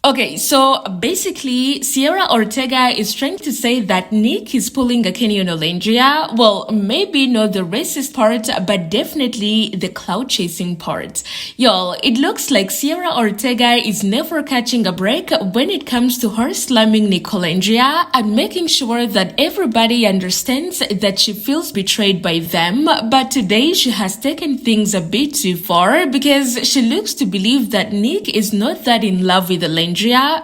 Okay, so basically, Cierra Ortega is trying to say that Nick is pulling a Kenny and Olandria. Well, maybe not the racist part, but definitely the clout chasing part. Y'all, it looks like Cierra Ortega is never catching a break when it comes to her slamming Nicolandria and making sure that everybody understands that she feels betrayed by them. But today, she has taken things a bit too far because she looks to believe that Nick is not that in love with Olandria,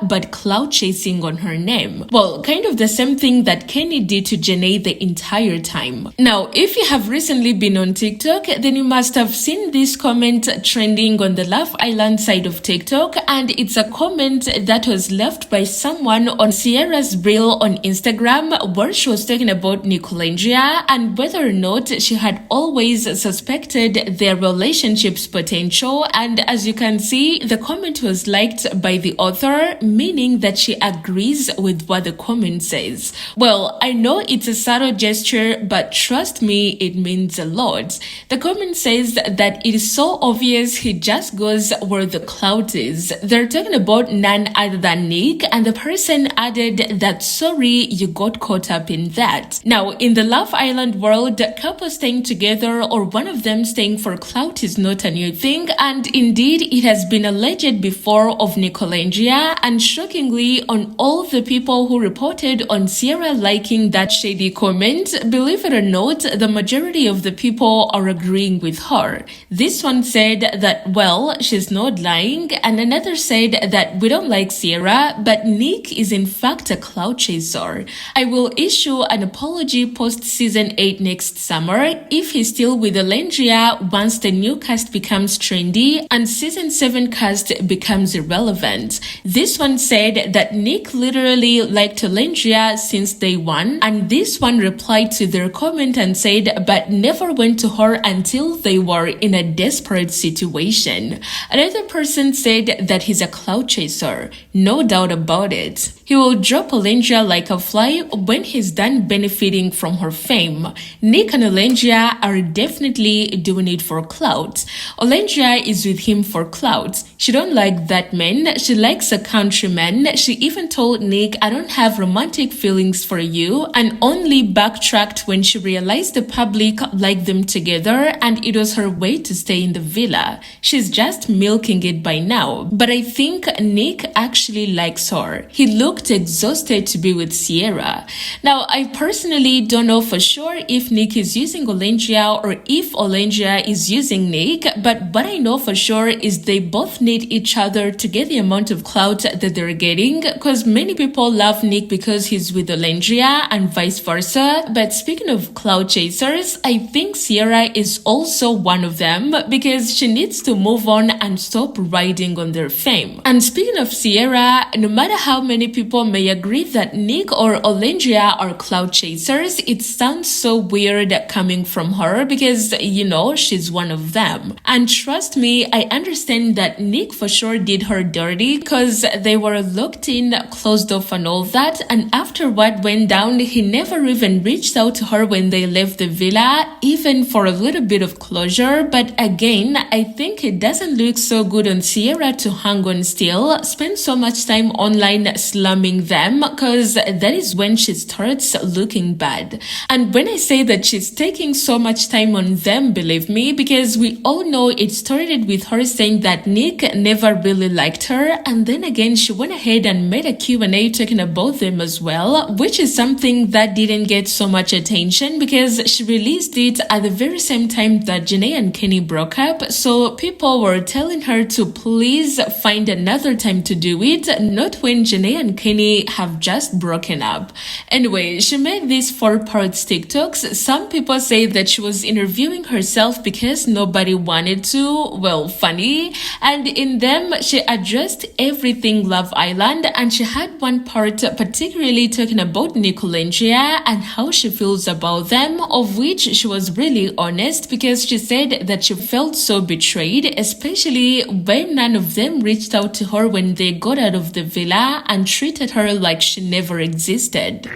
but clout chasing on her name. Well, kind of the same thing that Kenny did to Jana the entire time. Now, if you have recently been on TikTok, then you must have seen this comment trending on the Love Island side of TikTok, and it's a comment that was left by someone on Sierra's reel on Instagram where she was talking about Nicolandria and whether or not she had always suspected their relationship's potential. And as you can see, the comment was liked by the author, meaning that she agrees with what the comment says. Well, I know it's a subtle gesture, but trust me, it means a lot. The comment says that it is so obvious he just goes where the clout is. They're talking about none other than Nick, and the person added that sorry you got caught up in that. Now, in the Love Island world, couples staying together or one of them staying for clout is not a new thing, and indeed it has been alleged before of Nicolandria. And shockingly, on all the people who reported on Cierra liking that shady comment, believe it or not, the majority of the people are agreeing with her. This one said that, well, she's not lying, and another said that we don't like Cierra, but Nick is in fact a clout chaser. I will issue an apology post season 8 next summer if he's still with Olandria once the new cast becomes trendy and season 7 cast becomes irrelevant. This one said that Nick literally liked Olandria since day one, and this one replied to their comment and said but never went to her until they were in a desperate situation. Another person said that he's a clout chaser, no doubt about it. He will drop Olandria like a fly when he's done benefiting from her fame. Nick and Olandria are definitely doing it for clout. Olandria is with him for clout. She don't like that man, she likes a countryman. She even told Nick, I don't have romantic feelings for you, and only backtracked when she realized the public liked them together and it was her way to stay in the villa. She's just milking it by now. But I think Nick actually likes her. He looked exhausted to be with Cierra. Now, I personally don't know for sure if Nick is using Olandria or if Olandria is using Nick, but what I know for sure is they both need each other to get the amount of clout that they're getting, because many people love Nick because he's with Olandria and vice versa. But speaking of clout chasers, I think Cierra is also one of them because she needs to move on and stop riding on their fame. And speaking of Cierra, no matter how many people may agree that Nick or Olandria are clout chasers, it sounds so weird coming from her because, you know, she's one of them. And trust me, I understand that Nick for sure did her dirty because they were locked in, closed off and all that, and after what went down, he never even reached out to her when they left the villa, even for a little bit of closure. But again, I think it doesn't look so good on Cierra to hang on still, spend so much time online slamming them, because that is when she starts looking bad. And when I say that she's taking so much time on them, believe me, because we all know it started with her saying that Nick never really liked her, and then again she went ahead and made a Q&A talking about them as well, which is something that didn't get so much attention because she released it at the very same time that Jana and Kenny broke up, so people were telling her to please find another time to do it, not when Jana and Kenny have just broken up. Anyway, she made these 4-part TikToks. Some people say that she was interviewing herself because nobody wanted to. Well, funny. And in them, she addressed everything Love Island, and she had one part particularly talking about Nicolandria and how she feels about them, of which she was really honest because she said that she felt so betrayed, especially when none of them reached out to her when they got out of the villa and treated her like she never existed.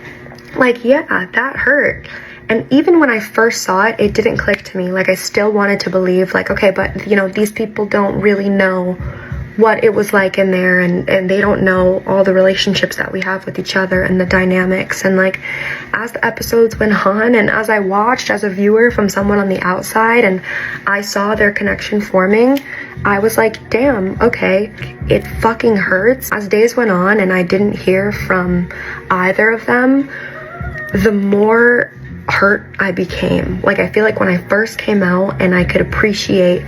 Like, yeah, that hurt. And even when I first saw it, it didn't click to me. Like, I still wanted to believe, like, okay, but, you know, these people don't really know what it was like in there, and they don't know all the relationships that we have with each other and the dynamics. And like, as the episodes went on and as I watched as a viewer from someone on the outside and I saw their connection forming, I was like, damn, okay, it fucking hurts. As days went on and I didn't hear from either of them, the more hurt I became. Like, I feel like when I first came out and I could appreciate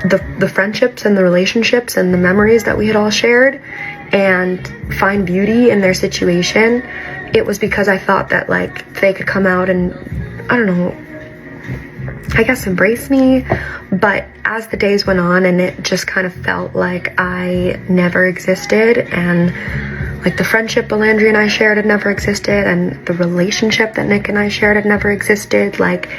the friendships and the relationships and the memories that we had all shared and find beauty in their situation, it was because I thought that like they could come out and, I don't know, I guess embrace me. But as the days went on and it just kind of felt like I never existed, and like the friendship Olandria and I shared had never existed, and the relationship that Nick and I shared had never existed, like,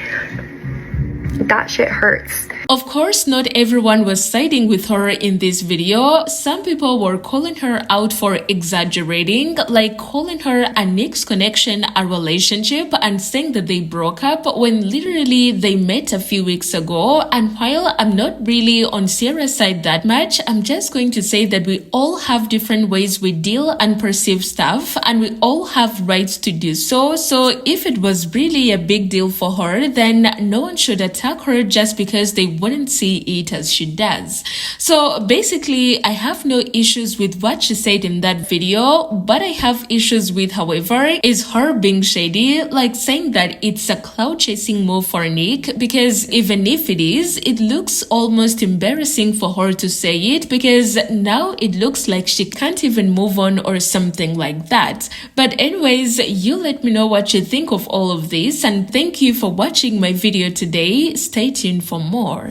that shit hurts. Of course, not everyone was siding with her in this video. Some people were calling her out for exaggerating, like calling her and Nick's connection a relationship and saying that they broke up when literally they met a few weeks ago. And while I'm not really on Cierra's side that much, I'm just going to say that we all have different ways we deal and perceive stuff, and we all have rights to do so. So if it was really a big deal for her, then no one should attack her just because they wouldn't see it as she does. So basically, I have no issues with what she said in that video, but I have issues with, however, is her being shady, like saying that it's a clout chasing move for Nick, because even if it is, it looks almost embarrassing for her to say it, because now it looks like she can't even move on or something like that. But anyways, you let me know what you think of all of this, and thank you for watching my video today. Stay tuned for more.